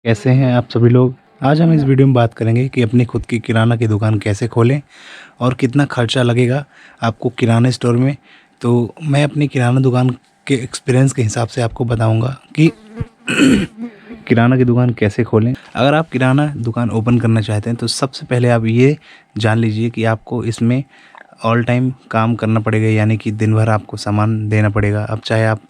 कैसे हैं आप सभी लोग। आज हम इस वीडियो में बात करेंगे कि अपनी खुद की किराना की दुकान कैसे खोलें और कितना खर्चा लगेगा आपको किराना स्टोर में। तो मैं अपनी किराना दुकान के एक्सपीरियंस के हिसाब से आपको बताऊंगा कि किराना की दुकान कैसे खोलें। अगर आप किराना दुकान ओपन करना चाहते हैं तो सबसे पहले आप ये जान लीजिए कि आपको इसमें ऑल टाइम काम करना पड़ेगा, यानी कि दिन भर आपको सामान देना पड़ेगा। अब चाहे आप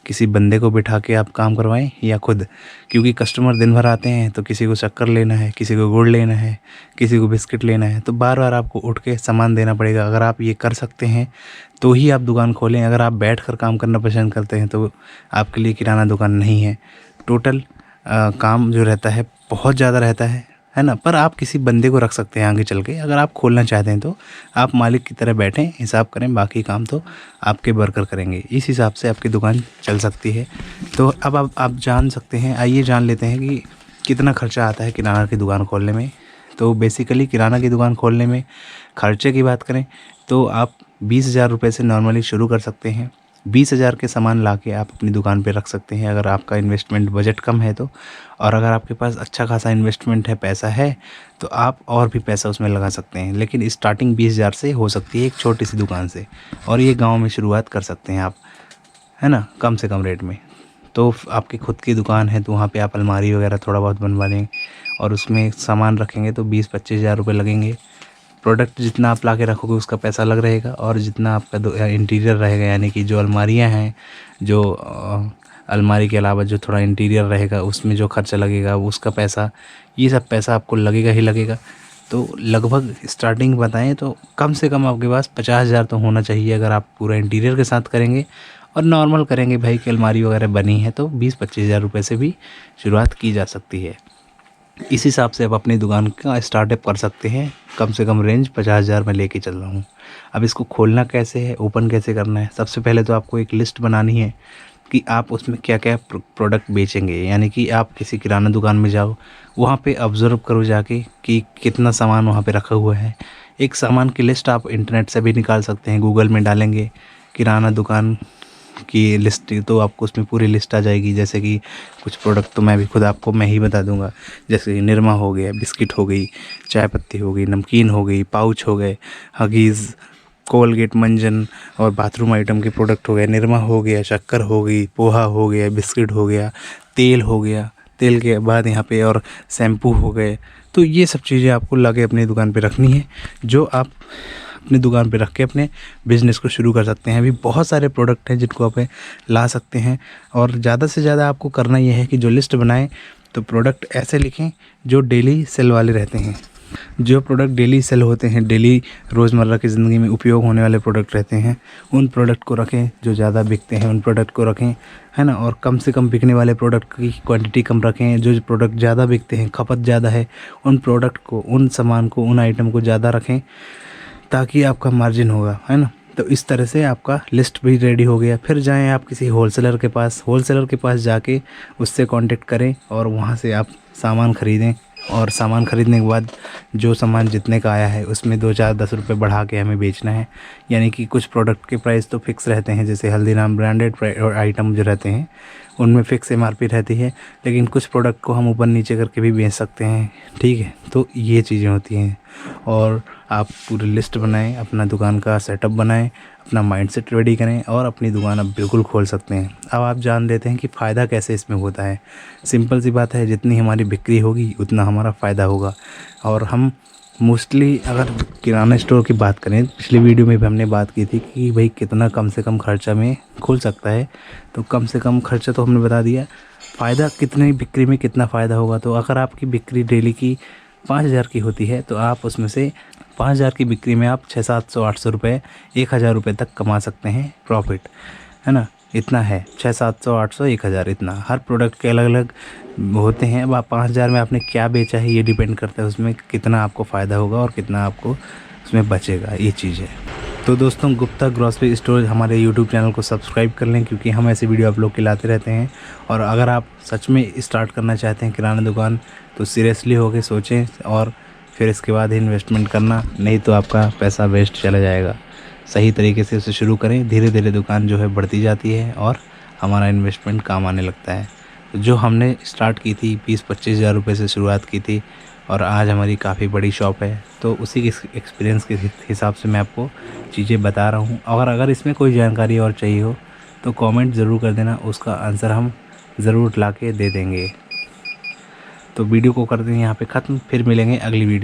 किसी बंदे को बिठा के आप काम करवाएं या खुद, क्योंकि कस्टमर दिन भर आते हैं तो किसी को शक्कर लेना है, किसी को गुड़ लेना है, किसी को बिस्किट लेना है, तो बार बार आपको उठ के सामान देना पड़ेगा। अगर आप ये कर सकते हैं तो ही आप दुकान खोलें। अगर आप बैठ कर काम करना पसंद करते हैं तो आपके लिए किराना दुकान नहीं है। टोटल काम जो रहता है बहुत ज़्यादा रहता है ना। पर आप किसी बंदे को रख सकते हैं आगे चल के, अगर आप खोलना चाहते हैं तो आप मालिक की तरह बैठें, हिसाब करें, बाकी काम तो आपके वर्कर करेंगे। इस हिसाब से आपकी दुकान चल सकती है। तो अब आप जान सकते हैं, आइए जान लेते हैं कि कितना खर्चा आता है किराना की दुकान खोलने में। तो बेसिकली किराना की दुकान खोलने में खर्चे की बात करें तो आप 20,000 रुपये से नॉर्मली शुरू कर सकते हैं। 20,000 के सामान ला के आप अपनी दुकान पे रख सकते हैं, अगर आपका इन्वेस्टमेंट बजट कम है तो। और अगर आपके पास अच्छा खासा इन्वेस्टमेंट है, पैसा है, तो आप और भी पैसा उसमें लगा सकते हैं। लेकिन स्टार्टिंग 20,000 से हो सकती है, एक छोटी सी दुकान से। और ये गांव में शुरुआत कर सकते हैं आप, है ना, कम से कम रेट में। तो आपकी खुद की दुकान है तो वहाँ पे आप अलमारी वगैरह थोड़ा बहुत बनवा लें और उसमें सामान रखेंगे तो 20-25,000 रुपये लगेंगे। प्रोडक्ट जितना आप ला के रखोगे उसका पैसा अलग रहेगा, और जितना आपका इंटीरियर रहेगा, यानी कि जो अलमारियां हैं, जो अलमारी के अलावा जो थोड़ा इंटीरियर रहेगा उसमें जो खर्चा लगेगा उसका पैसा, ये सब पैसा आपको लगेगा ही लगेगा। तो लगभग स्टार्टिंग बताएं तो कम से कम आपके पास 50,000 तो होना चाहिए। अगर आप पूरा इंटीरियर के साथ करेंगे और नॉर्मल करेंगे भाई की अलमारी वगैरह बनी है तो 20-25,000 रुपये से भी शुरुआत की जा सकती है। इस हिसाब से आप अपनी दुकान का स्टार्टअप कर सकते हैं। कम से कम रेंज 50,000 में लेके चल रहा हूँ। अब इसको खोलना कैसे है, ओपन कैसे करना है, सबसे पहले तो आपको एक लिस्ट बनानी है कि आप उसमें क्या क्या प्रोडक्ट बेचेंगे। यानी कि आप किसी किराना दुकान में जाओ, वहाँ पे ऑब्ज़र्व करो जाके कि कितना सामान वहाँ पे रखा हुआ है। एक सामान की लिस्ट आप इंटरनेट से भी निकाल सकते हैं, गूगल में डालेंगे किराना दुकान की लिस्ट तो आपको उसमें पूरी लिस्ट आ जाएगी। जैसे कि कुछ प्रोडक्ट तो मैं ही बता दूंगा, जैसे कि निरमा हो गया, बिस्किट हो गई, चाय पत्ती हो गई, नमकीन हो गई, पाउच हो गए, हगीज़, कोलगेट, मंजन और बाथरूम आइटम के प्रोडक्ट हो गए, निरमा हो गया, शक्कर हो गई, पोहा हो गया, बिस्किट हो गया, तेल हो गया, तेल के बाद यहाँ पे और शैम्पू हो गए। तो ये सब चीज़ें आपको लाके अपनी दुकान पे रखनी है, जो आप अपनी दुकान पे रख के अपने बिज़नेस को शुरू कर सकते हैं। अभी बहुत सारे प्रोडक्ट हैं जिनको आप ला सकते हैं, और ज़्यादा से ज़्यादा आपको करना ये है कि जो लिस्ट बनाएं तो प्रोडक्ट ऐसे लिखें जो डेली सेल वाले रहते हैं। जो प्रोडक्ट डेली सेल होते हैं, डेली रोज़मर्रा की ज़िंदगी में उपयोग होने वाले प्रोडक्ट रहते हैं, उन प्रोडक्ट को रखें। जो ज़्यादा बिकते हैं उन प्रोडक्ट को रखें, है ना। और कम से कम बिकने वाले प्रोडक्ट की क्वांटिटी कम रखें। जो प्रोडक्ट ज़्यादा बिकते हैं, खपत ज़्यादा है, उन प्रोडक्ट को, उन सामान को, उन आइटम को ज़्यादा रखें ताकि आपका मार्जिन होगा, है ना। तो इस तरह से आपका लिस्ट भी रेडी हो गया। फिर जाएं आप किसी होलसेलर के पास जाके उससे कांटेक्ट करें और वहाँ से आप सामान ख़रीदें। और सामान ख़रीदने के बाद जो सामान जितने का आया है उसमें 2-4-10 रुपये बढ़ा के हमें बेचना है। यानी कि कुछ प्रोडक्ट के प्राइस तो फिक्स रहते हैं, जैसे हल्दीराम ब्रांडेड आइटम जो रहते हैं उनमें फ़िक्स एमआरपी रहती है, लेकिन कुछ प्रोडक्ट को हम ऊपर नीचे करके भी बेच सकते हैं, ठीक है। तो ये चीज़ें होती हैं। और आप पूरी लिस्ट बनाएं, अपना दुकान का सेटअप बनाएं, अपना माइंडसेट रेडी करें और अपनी दुकान अब बिल्कुल खोल सकते हैं। अब आप जान लेते हैं कि फ़ायदा कैसे इसमें होता है। सिंपल सी बात है, जितनी हमारी बिक्री होगी उतना हमारा फ़ायदा होगा। और हम मोस्टली अगर किराना स्टोर की बात करें, पिछली वीडियो में भी हमने बात की थी कि भाई कितना कम से कम खर्चा में खुल सकता है। तो कम से कम खर्चा तो हमने बता दिया, फ़ायदा कितनी बिक्री में कितना फ़ायदा होगा। तो अगर आपकी बिक्री डेली की 5,000 की होती है तो आप उसमें से 5,000 की बिक्री में आप 600-700-800 रुपये, 1,000 रुपये तक कमा सकते हैं प्रॉफिट, है ना। इतना है, 600-700-800, 1,000, इतना। हर प्रोडक्ट के अलग अलग होते हैं। अब आप 5,000 में आपने क्या बेचा है ये डिपेंड करता है उसमें कितना आपको फ़ायदा होगा और कितना आपको उसमें बचेगा, ये चीज़ है। तो दोस्तों, गुप्ता ग्रॉसरी स्टोर हमारे यूट्यूब चैनल को सब्सक्राइब कर लें, क्योंकि हम ऐसे वीडियो आप लोग के लाते रहते हैं। और अगर आप सच में स्टार्ट करना चाहते हैं किराना दुकान तो सीरियसली होकर सोचें और फिर इसके बाद ही इन्वेस्टमेंट करना, नहीं तो आपका पैसा वेस्ट चला जाएगा। सही तरीके से उसे शुरू करें, धीरे धीरे दुकान जो है बढ़ती जाती है और हमारा इन्वेस्टमेंट काम आने लगता है। जो हमने स्टार्ट की थी 20-25 हज़ार रुपये से शुरुआत की थी और आज हमारी काफ़ी बड़ी शॉप है। तो उसी के एक्सपीरियंस के हिसाब से मैं आपको चीज़ें बता रहा हूँ। और अगर इसमें कोई जानकारी और चाहिए हो तो कमेंट ज़रूर कर देना, उसका आंसर हम ज़रूर ला के दे देंगे। तो वीडियो को कर दें यहाँ पे ख़त्म, फिर मिलेंगे अगली वीडियो।